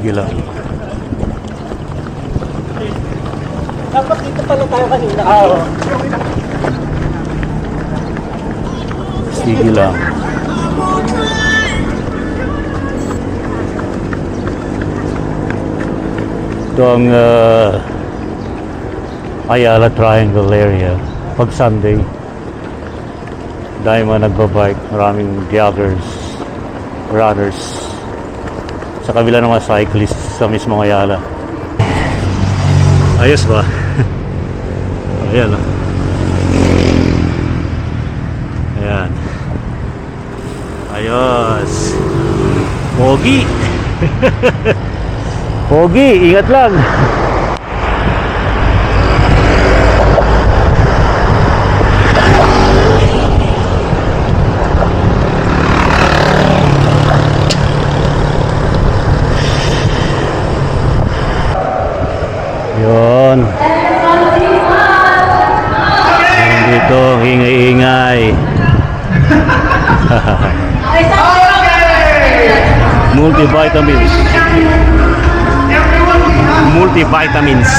Sige lang. Dapat dito pala tayo kanina. Oo. Sige lang. Ito ang Ayala Triangle area. Pag Sunday, dahil mga nagbabike, maraming joggers, runners. Sa kabila ng mga cyclists sa mismong Ayala. Ayos ba? Ayan o. Ayan. Ayos. Pogi. Pogi, ingat lang. Yun. Dito, ingay-ingay. Multivitamins. Multivitamins.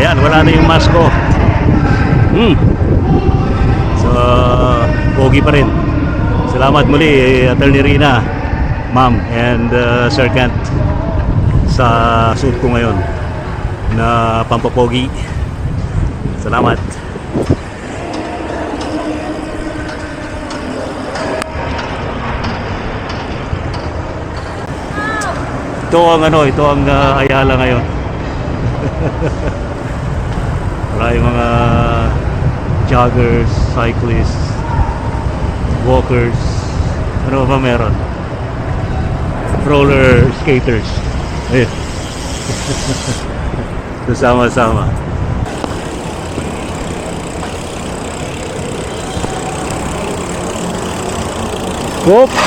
Ayan, wala na yung mask ko. So, pogi pa rin. Salamat muli, Attorney Rina, Ma'am, and Sir Kent, sa suit ko ngayon na pampapogi. Salamat. Ito ang Ayala ngayon. Maraming mga joggers, cyclists, walkers, ano ba meron? Roller skaters. Ayun. Sama-sama. Oops!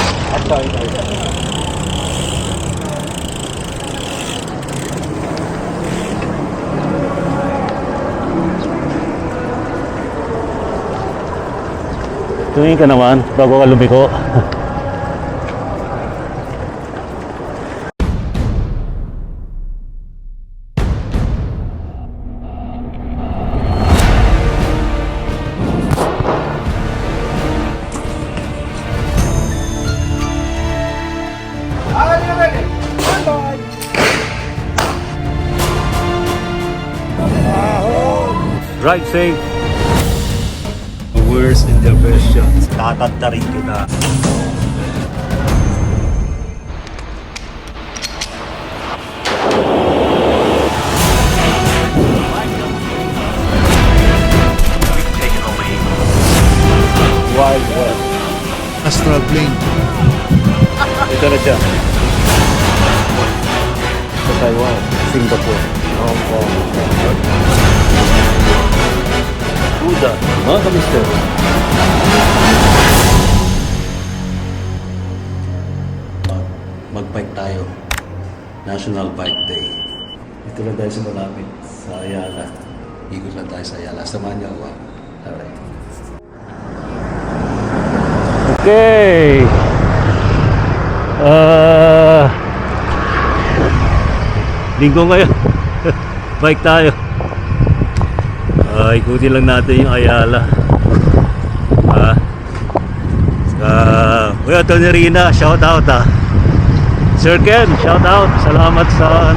Tumingin ka naman bago ka lumiko. Ride safe. The worst in the best shots. Tatanta rin kita. Wild West. Astral plane. Ito na siya. Sa Taiwan, Singapore, Hong Kong. Buda, mga kamister. Mag-bike tayo. National Bike Day. Ito lang tayo sa malapit sa Ayala. Ikot lang tayo sa Ayala. Samahan niyo ako. Alright. Okay. Linggo ngayon. Bike tayo. Ikutin lang natin yung Ayala. Kuya Tony Rina, shout out Sir Ken, shout out. Salamat sa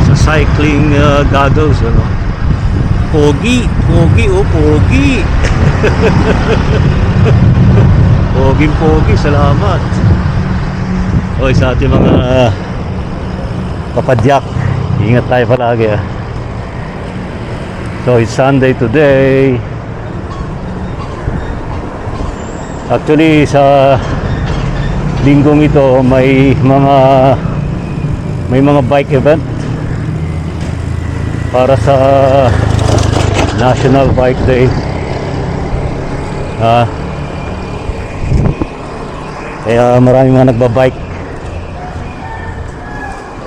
sa cycling goggles, Pogi, pogi, pogi. Pogi, salamat. Oy, sa ating mga papadyak, ingat tayo palagi. So it's Sunday today. Actually sa linggong ito may mga bike event para sa National Bike Day. Kaya maraming mga nagbabike.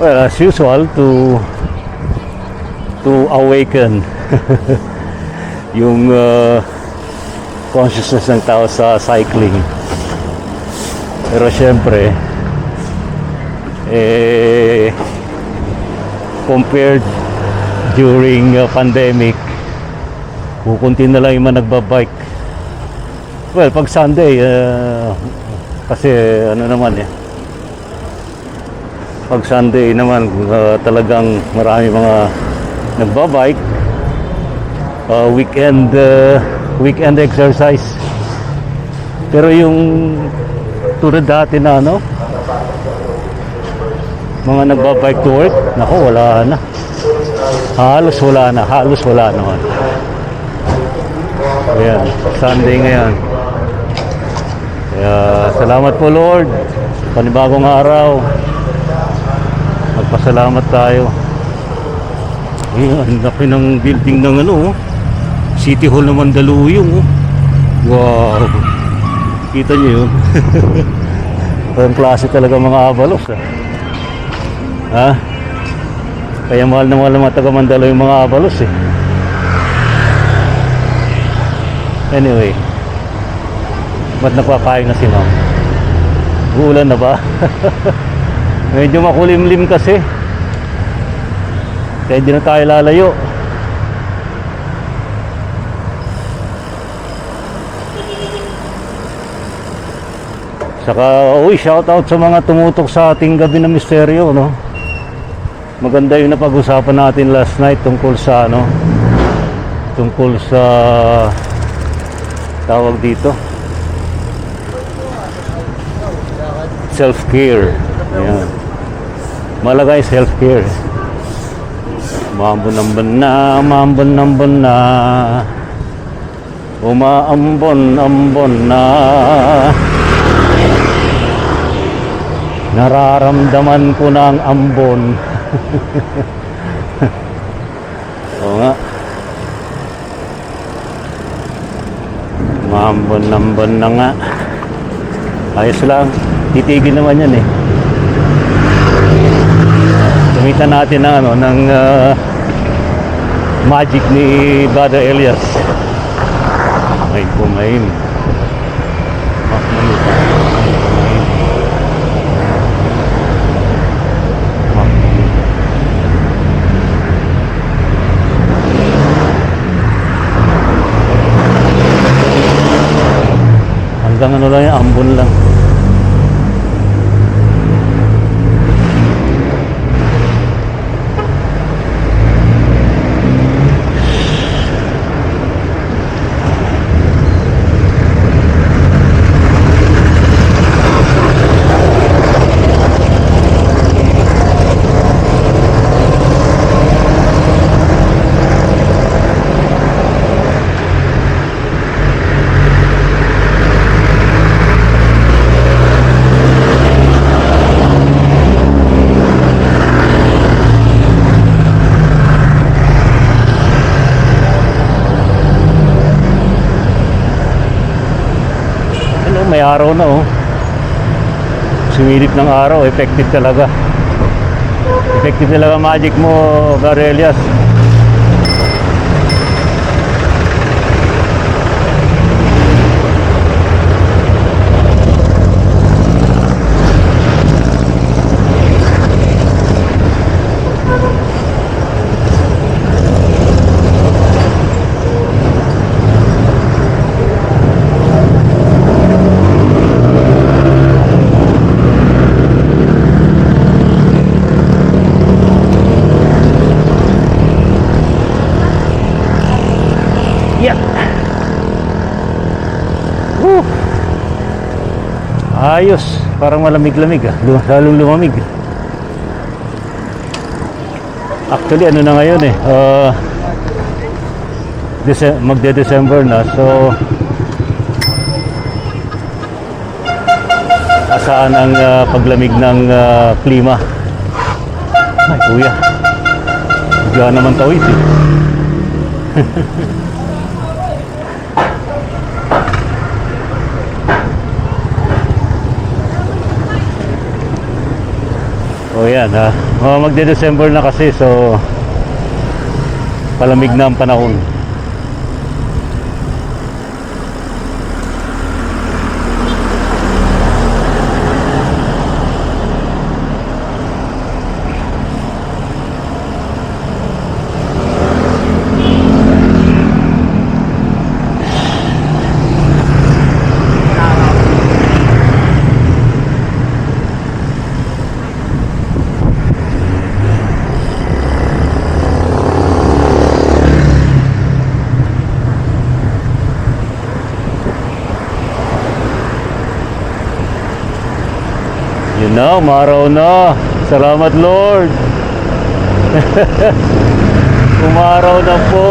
Well, as usual, to awaken yung consciousness ng tao sa cycling. Pero syempre, compared during pandemic, kukunti na lang yung mga nagbabike. Well, pag Sunday, kasi ano naman pag Sunday naman, talagang marami mga nagbabike. Weekend exercise. Pero yung tulad dati na mga nagbabike to work, nako, wala na. Halos wala naman. Ayan, Sunday ngayon. Kaya salamat po Lord, panibagong araw. Magpasalamat tayo. Ayan, ang laki ng building ng City Hall ng Mandaluyong. Wow, kita niyo yun. Parang klase talaga mga Avalos. Kaya mahal na mahal ng mga taga Mandaluyong yung mga Avalos Anyway, ba't nagpapayag na si ma'am? Uulan na ba? Medyo makulimlim kasi. Kaya hindi na tayo lalayo. Saka, shout out sa mga tumutok sa ating gabi na misteryo, Maganda yung napag-usapan natin last night tungkol sa tawag dito, self-care. Ayan. Malaga yung self-care. Maambon-ambon na, umaambon-ambon na, nararamdaman ko na ang ambon. Oo nga, maambon-ambon na nga. Ayos lang, titigil naman yan Gamitan natin ng magic ni Brother Elias. Ay, kumain. Hanggang lang yung ambon lang. May araw na sumilip ng araw, effective talaga magic mo, Brother Elias. Ayos, parang malamig-lamig lalong lumamig. Actually na ngayon magde-December na, so asaan ang paglamig ng klima. Ay kuya, bigla naman tawid yan magde-December na kasi, so palamig na ang panahon. Yun na, umaraw na. Salamat Lord. Umaraw na po.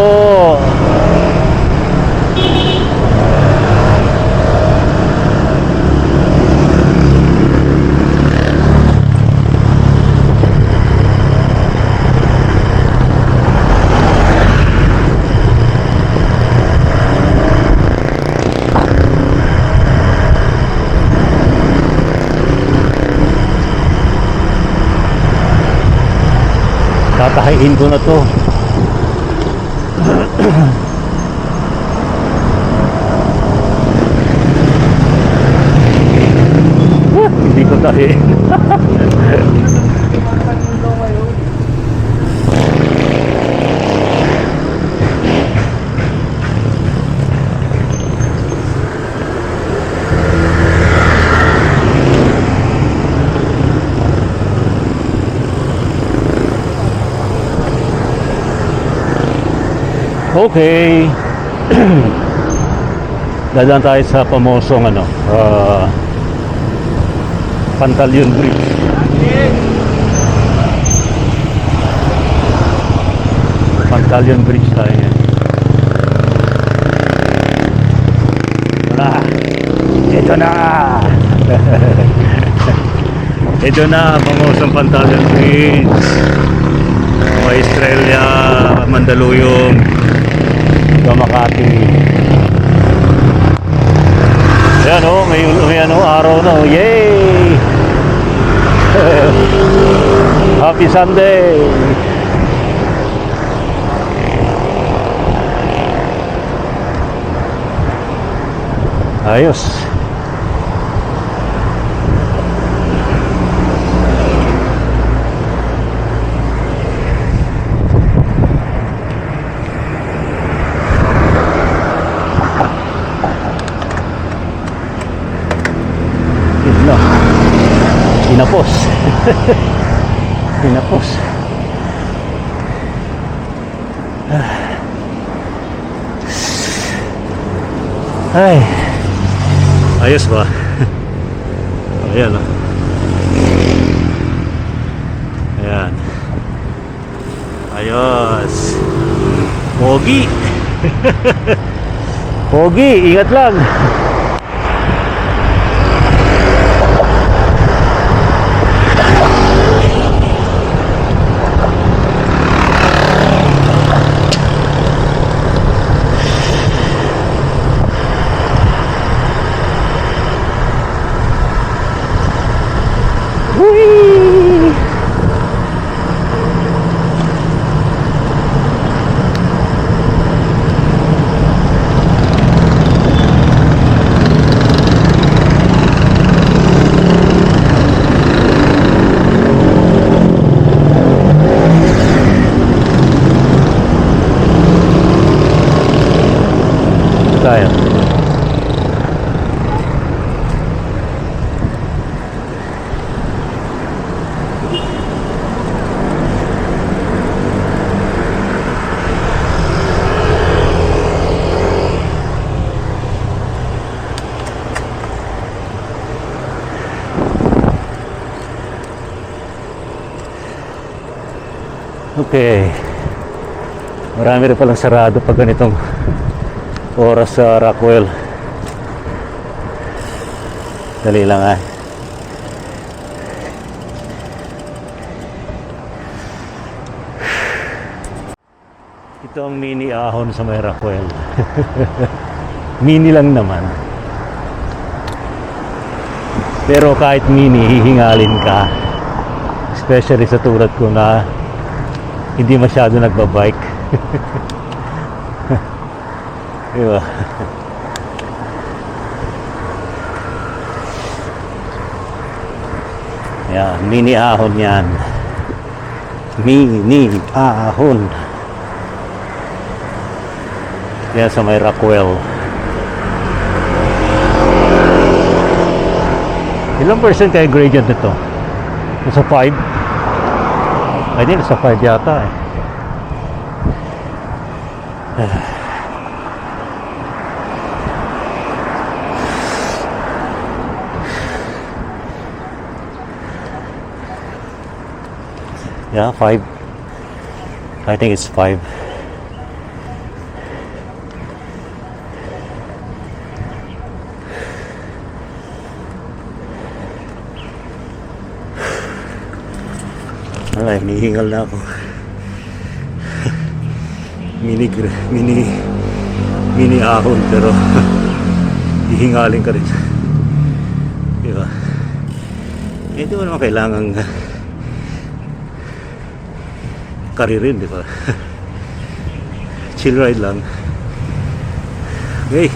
Tatahain ko na to. Hindi ko tahiin. Okay. Dadaan tayo sa pamosong Pantaleon Bridge. Pantaleon Bridge tayo yan. Ito na. Ito na, pamosong Pantaleon Bridge. Australia, Mandaluyong, Makati. Ayan o, may araw na o. Yay! Happy Sunday! Ayos. Pinapos. Pinapos. Ay. Ayos ba? Ayan o. Ayan. Ayos. Pogi. Pogi, ingat lang. Tayo. Okay. Marami rin palang sarado pag ganitong oras sa Rockwell. Dali lang ah. Ito ang mini ahon sa may Rockwell. Mini lang naman. Pero kahit mini, hihingalin ka. Especially sa tulad ko na hindi masyado nagbabike. Diba? Yan, mini ahon yan. Mini ahon. Yan sa may Rockwell. Ilang percent kaya gradient nito? Nasa 5? Ay, di, nasa 5 yata eh. Yeah, 5. I think it's 5. Wala, hinihingal na ako. Mini ahon, pero hihingalin ka rin. Diba? Hindi mo naman kailangan karirin, diba? Chill ride lang. Okay.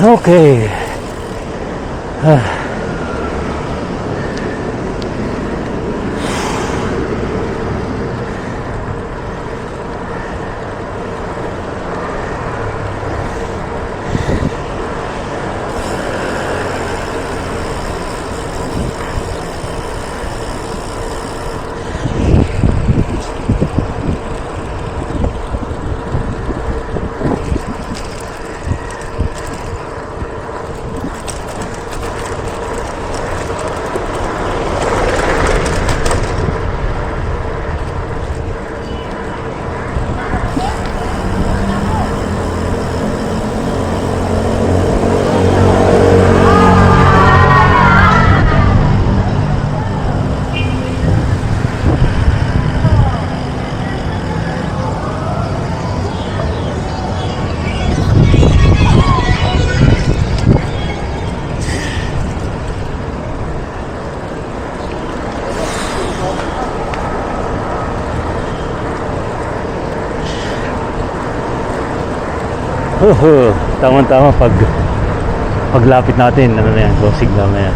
Okay. Tama-tama paglapit natin, ano na yan, go signal na yan.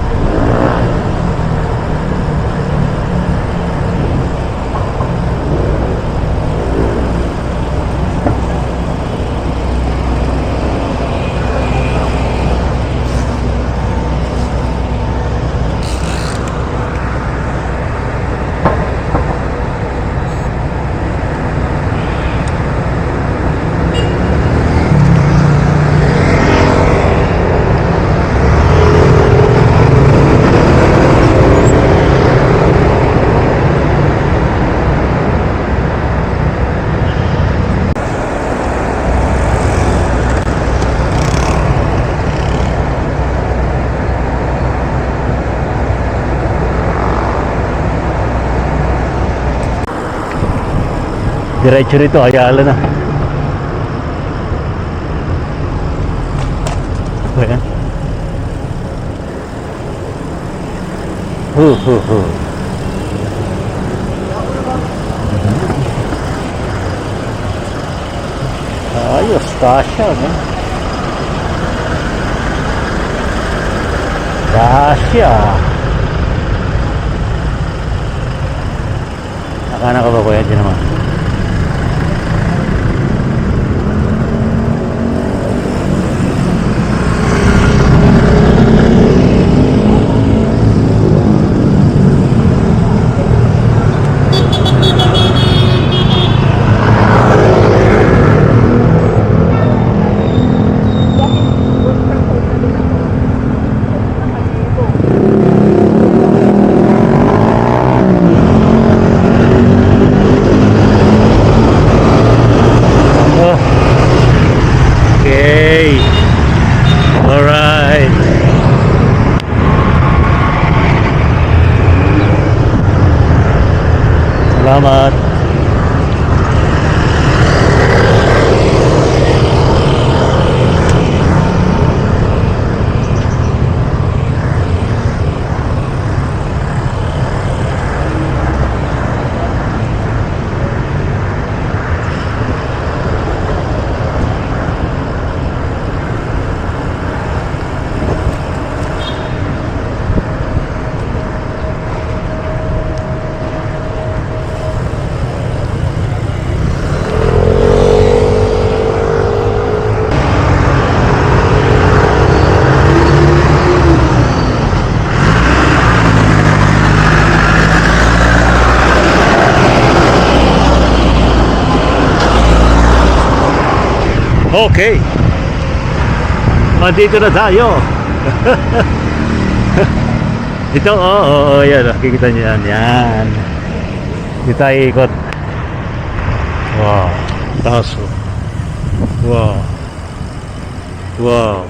Diretso rito, Ayala na. Ayan. Ayos, kasya, no? Kasya. Nakana ka ba kuya? Diyan naman. Okay. Alright. Salamat. Okay. Andito na tayo. Ito, yan. Kikita nyo yan. Yan. Dito tayo ikot. Wow. Taso. Wow. Wow.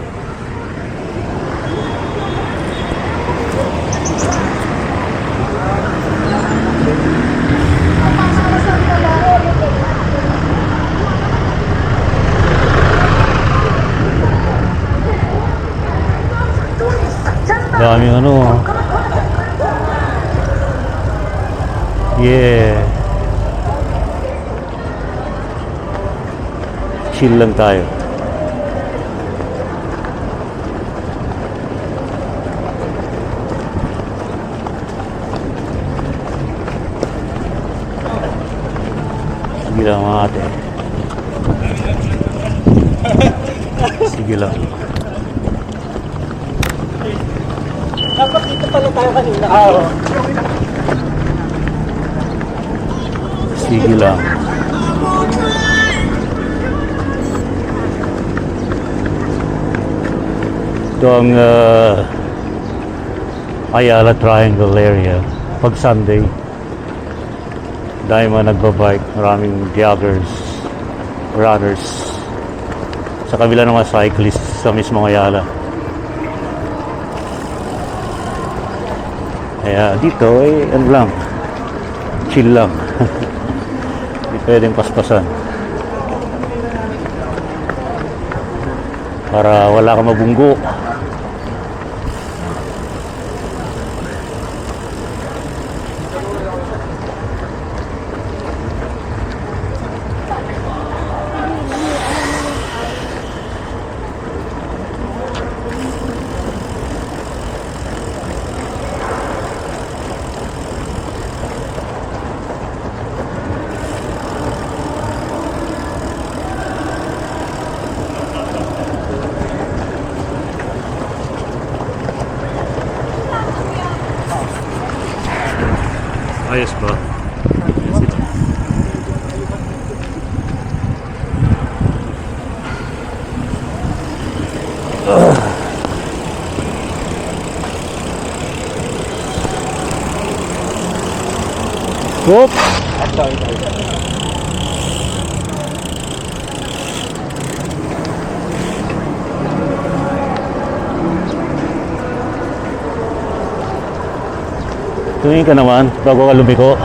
Daming ano. Yeah. Chill lang tayo. Sige lang mga ate. Sige lang. Dapat dito pala tayo kanina. Sige lang. Ito ang Ayala Triangle area. Pag Sunday, dahil mga nagbabike, maraming joggers, runners. Sa kabila ng mga cyclists sa mismong Ayala. Kaya dito ano lang, chill lang. Hindi pwedeng paspasan para wala kang mabunggo. Ayos ba? Whoop! Tumingin ka naman bago ka lumiko.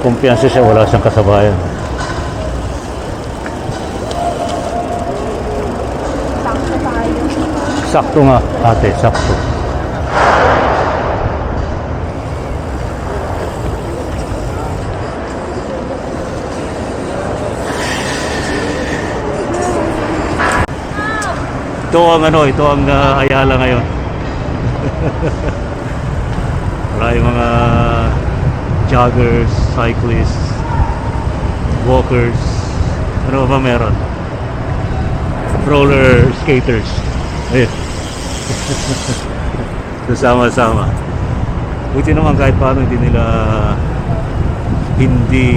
Kumpiyansa siya, wala siyang kasabayan. Sakto nga, ate, sakto. Ito ang Ayala ngayon. Maraming mga joggers, cyclists, walkers, ano ba meron? Roller skaters. Ayun. Sama-sama. Buti naman kahit paano hindi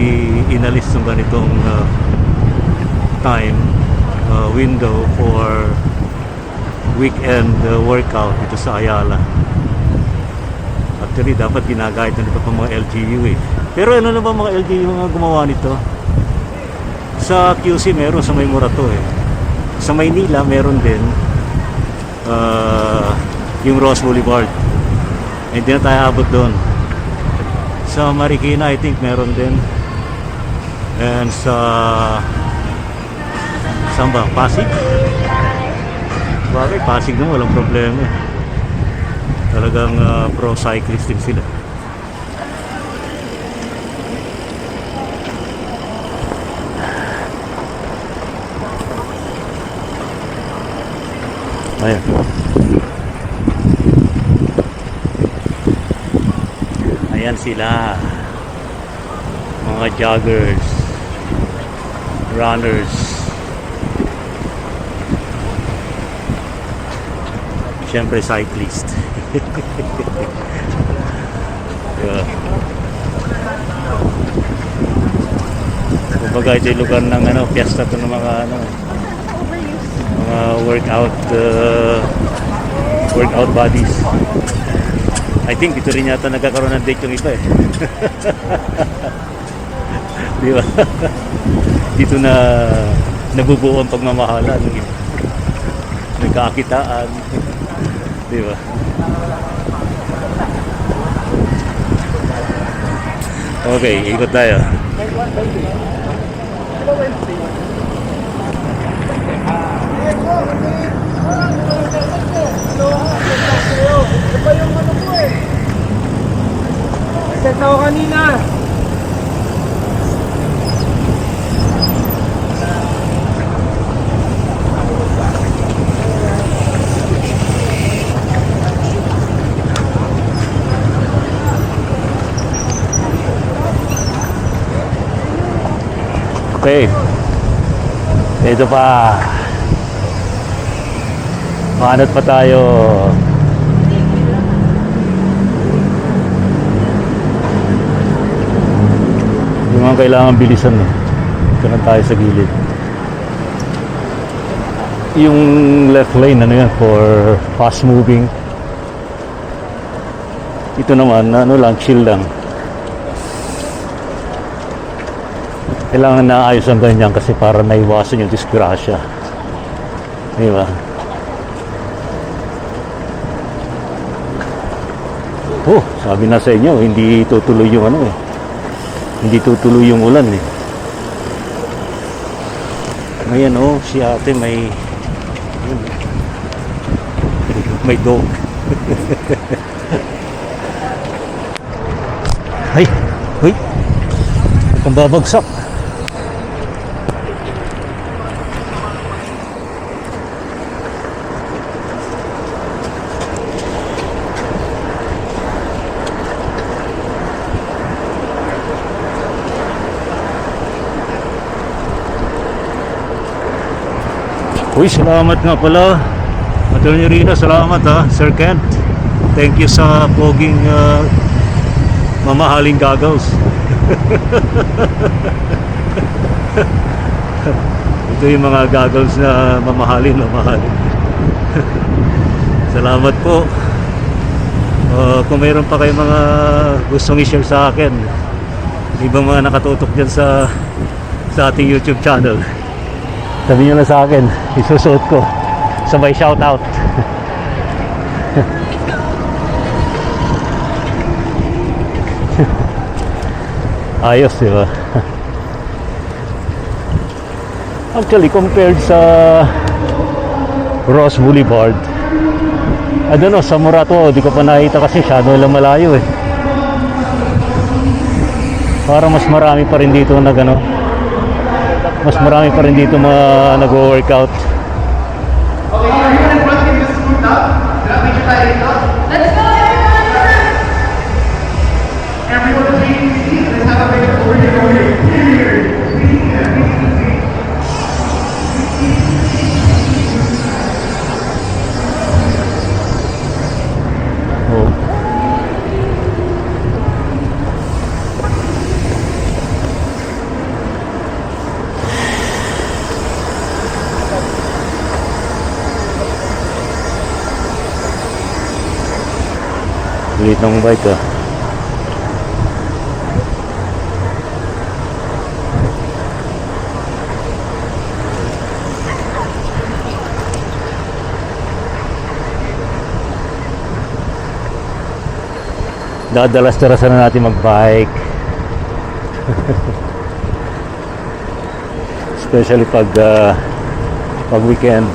inalis ng ganitong time window for weekend workout dito sa Ayala. Actually, dapat ginagayad na ito pa mga LGU eh. Pero ano na ba mga LGU nga gumawa nito? Sa QC meron, sa May Morato eh. Sa Maynila meron din yung Ross Boulevard. Hindi na tayo abot doon. Sa Marikina I think meron din. And sa saan ba? Pasig? Bakit? Pasig naman, walang problema. Talagang pro-cyclist din sila. Ayan. Ayan sila. Mga joggers, runners. Siyempre cyclist. Diba? Kumbaga ito yung lugar ng ano, piyesta to ng mga ano, mga workout bodies. I think dito rin yata nagkakaroon ng date yung iba eh. Di ba? Dito na nabubuo ang pagmamahalan. Nagkakakitaan. Di ba? Okay, ikot tayo. Set ako kanina. Okay. Ito pa. Maanot pa tayo. Yung mga kailangan bilisan eh. Ito na tayo sa gilid. Yung left lane, ano yan, for fast moving. Ito naman, ano lang, chill lang. Kailangan naayos ang ganyan kasi para naiwasan yung disgrasya. Di ba? Oh, sabi na sa inyo, hindi tutuloy yung ano eh. Hindi tutuloy yung ulan eh. Ngayon oh, si ate may may dog. Ay, huy. Ang babagsak. Uy, salamat nga pala. Attorney Rina, salamat ha. Sir Kent, thank you sa poging mamahaling goggles. Ito yung mga goggles na mamahalin. Salamat po. Kung mayroon pa kayong mga gustong i-share sa akin, ibang mga nakatutok dyan sa ating YouTube channel, sabi nyo na sa akin, isusuot ko sabay shoutout. Ayos, diba? Actually, compared sa Ross Boulevard, I don't know, sa Murato, di ko pa nakita kasi shadow lang malayo eh. Parang mas marami pa rin dito na gano. Mas marami pa rin dito mga nag-workout. Okay, everyone wants to get this moved up. Picture tayo dito. Let's go, everyone! Everyone, please, let's have a picture over here. Oh. Liit ng bike ah. Dadalas-dalasan na natin mag-bike. Especially pag weekend.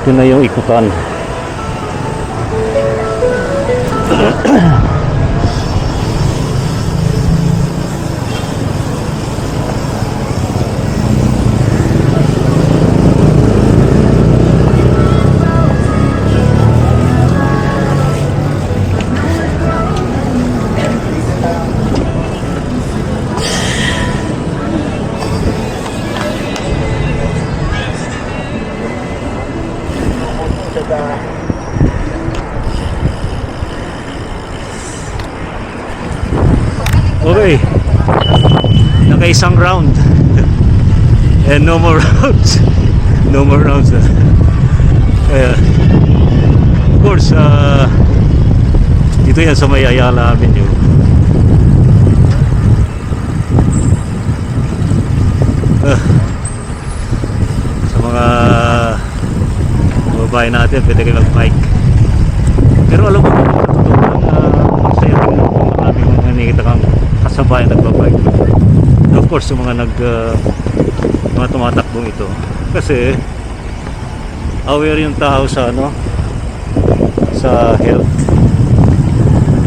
Ito na yung ikutan. Okay, naka-isang round and no more rounds. No more rounds. Kaya, of course, dito yan sa may Ayala Avenue. Sa mga babae natin, pwede kayo mag-bike. Pero alam mo, masaya tingnan ko, maraming mga nakikita kang kasabayan nagbabike. Of course, yung mga mga tumatakbong ito. Kasi aware yung tao sa sa health.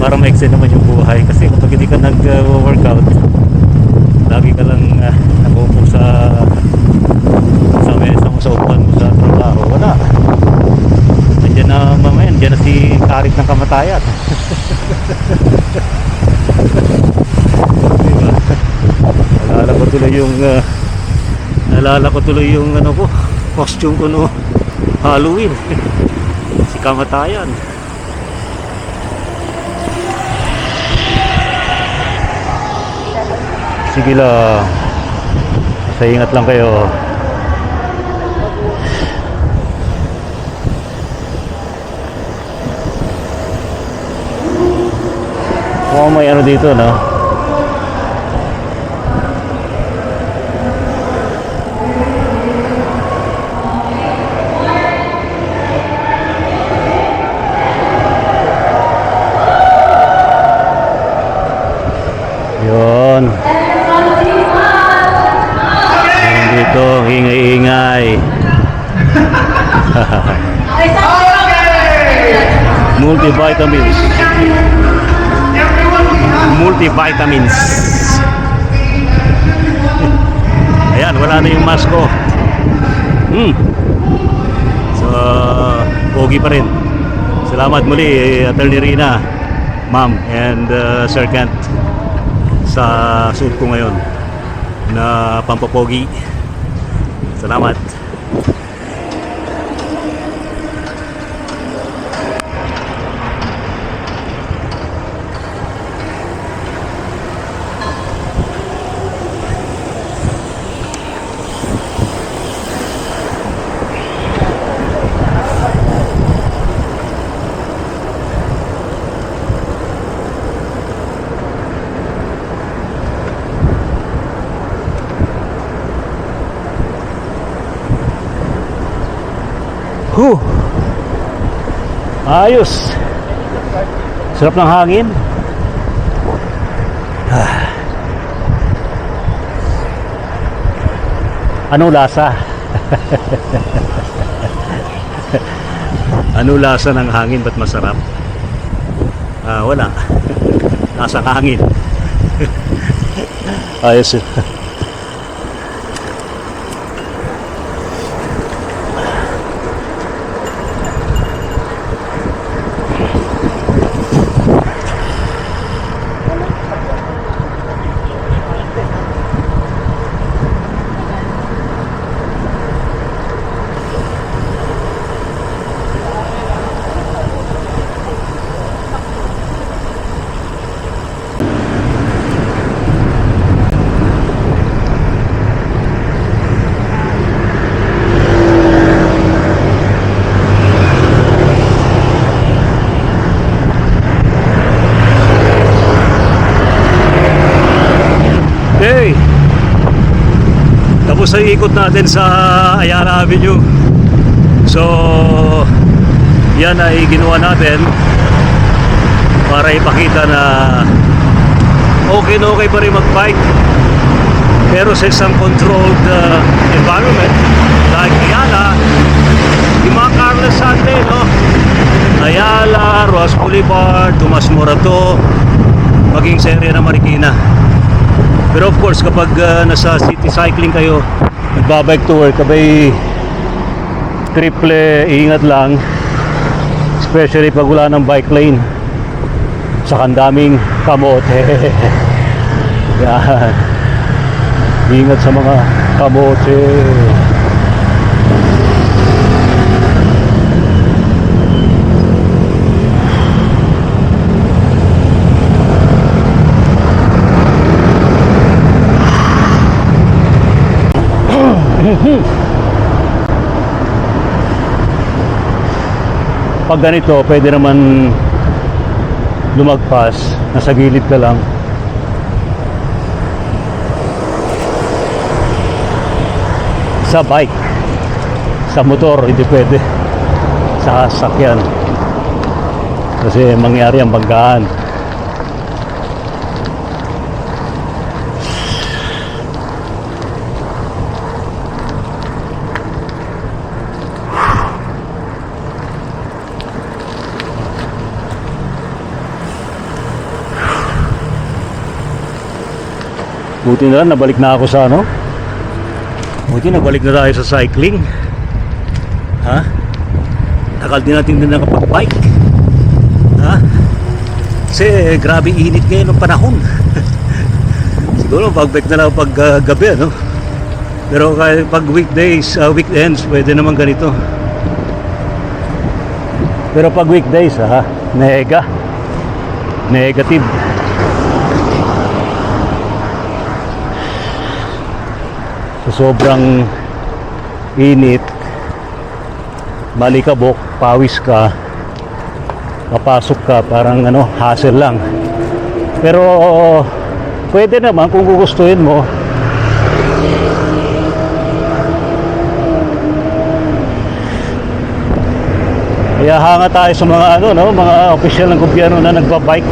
Para ma-extend naman yung buhay. Kasi kapag hindi ka nag-workout, lagi ka lang nakupo sa mesa mo, sa upuan mo, sa trabaho. Wala. Nandiyan na mamaya, nandiyan na si karit ng kamatayan. Diba? Naalala ko tuloy yung costume ko no Halloween. Si kamatayan. Sige lang. Sa ingat lang kayo. May ano dito, no? Yun. Meron dito, ingay-ingay. Multivitamins. Multivitamins. Ayan, wala na yung mask ko. So, pogi pa rin. Salamat muli, Attorney Rina, Ma'am, and Sir Kent sa suit ko ngayon na pampapogi. Salamat. Ayos. Sarap ng hangin. Ano lasa? Ano lasa ng hangin, ba't masarap? Wala. Lasang hangin. Ayos. Okay. Tapos ay ikot natin sa Ayala Avenue. So, yan ay ginawa natin para ipakita na okay na okay pa rin mag-bike, pero sa isang controlled environment like Ayala. Yung mga car Douglas Sunday, no? Ayala, Ross Boulevard, Tomas Morato, maging sa area ng Marikina. Pero of course, kapag nasa city cycling kayo, nagbabike to work, kabay triple ingat lang, especially pag wala ng bike lane, saka ang daming kamote. Yan, ingat sa mga kamote. Pag ganito, pwede naman lumagpas, nasa gilid ka lang. Sa bike, sa motor, hindi pwede. Sa sasakyan. Kasi mangyari ang banggaan. Buti na lang, nabalik na ako sa ano. Buti nabalik na tayo sa cycling. Ha? Takal din natin din nakapag-bike. Ha? Kasi grabe init ngayon ng panahon. Siguro pag-bike na lang pag gabi, ano? Pero pag weekdays, weekends, pwede naman ganito. Pero pag weekdays, ha? Negative. So, sobrang init, malikabok, pawis ka, papasok ka, parang ano, hassle lang. Pero pwede naman kung gugustuhin mo. Kaya hanga tayo sa mga ano, no, mga opisyal ng gobyerno na nagbabike.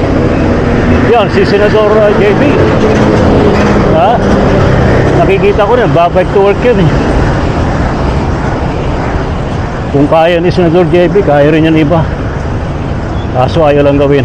Yan, si Senador JB. Ha? Nakikita ko na, babike to work yun eh. Kung kaya ni Senador JB, kaya rin yan iba. Kaso ayaw lang gawin.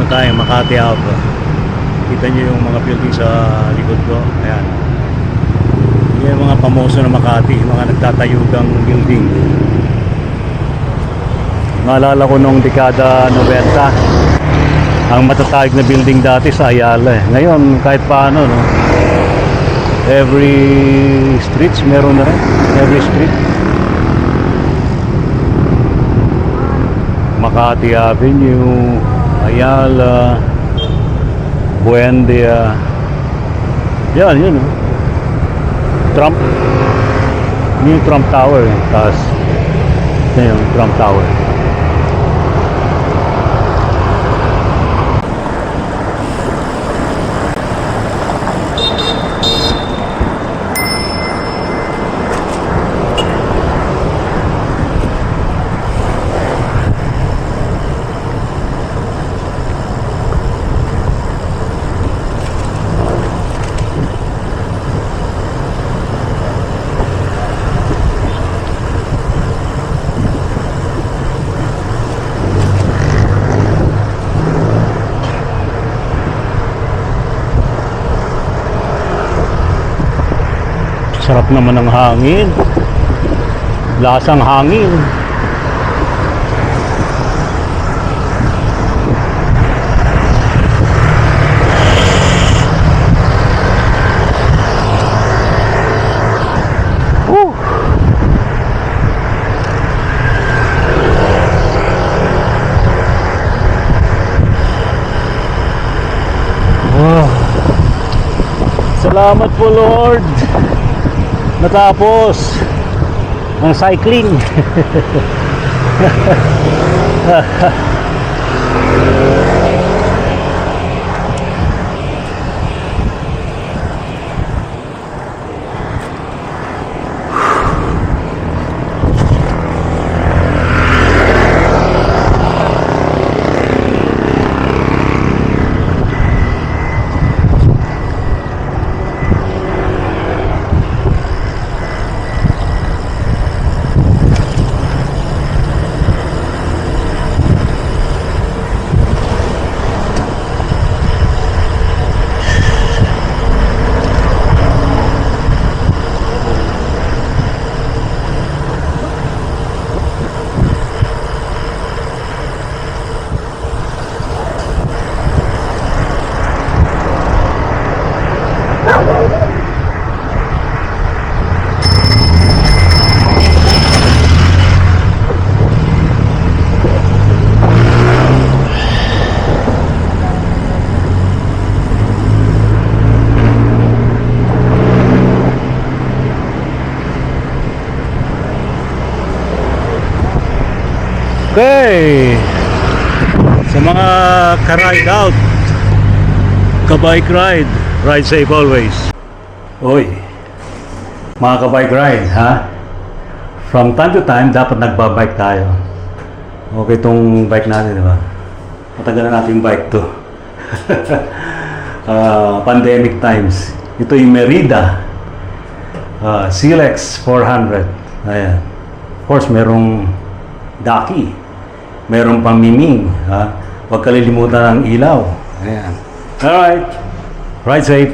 Tayo Makati Ave. Kita nyo yung mga building sa likod ko. Ayan. Yan yung mga pamoso ng Makati, mga nagtatayugang building. Naalala ko nung dekada 90, ang matatayog na building dati sa Ayala eh. Ngayon kahit paano, no? Every streets meron na rin. Every street. Makati Avenue, Ayala, Buendia. Yan, yun. Trump. Yun yung Trump Tower. Tapos, yun yung Trump Tower. Sarap naman ng hangin. Lasang hangin. Wow. Salamat po, Lord. Natapos ang cycling. Okay. Sa mga ka-ride out, ka-bike ride, ride safe always. Oy, mga ka-bike ride, ha? From time to time, dapat nagbabike tayo. Okay itong bike natin, di ba? Matagal na natin yung bike to. Pandemic times. Ito yung Merida. Silex 400. Ayan. Of course, merong Daki. Merong pamiming. Ha? Huwag kalilimutan ng ilaw. Ayan. Alright. Ride safe.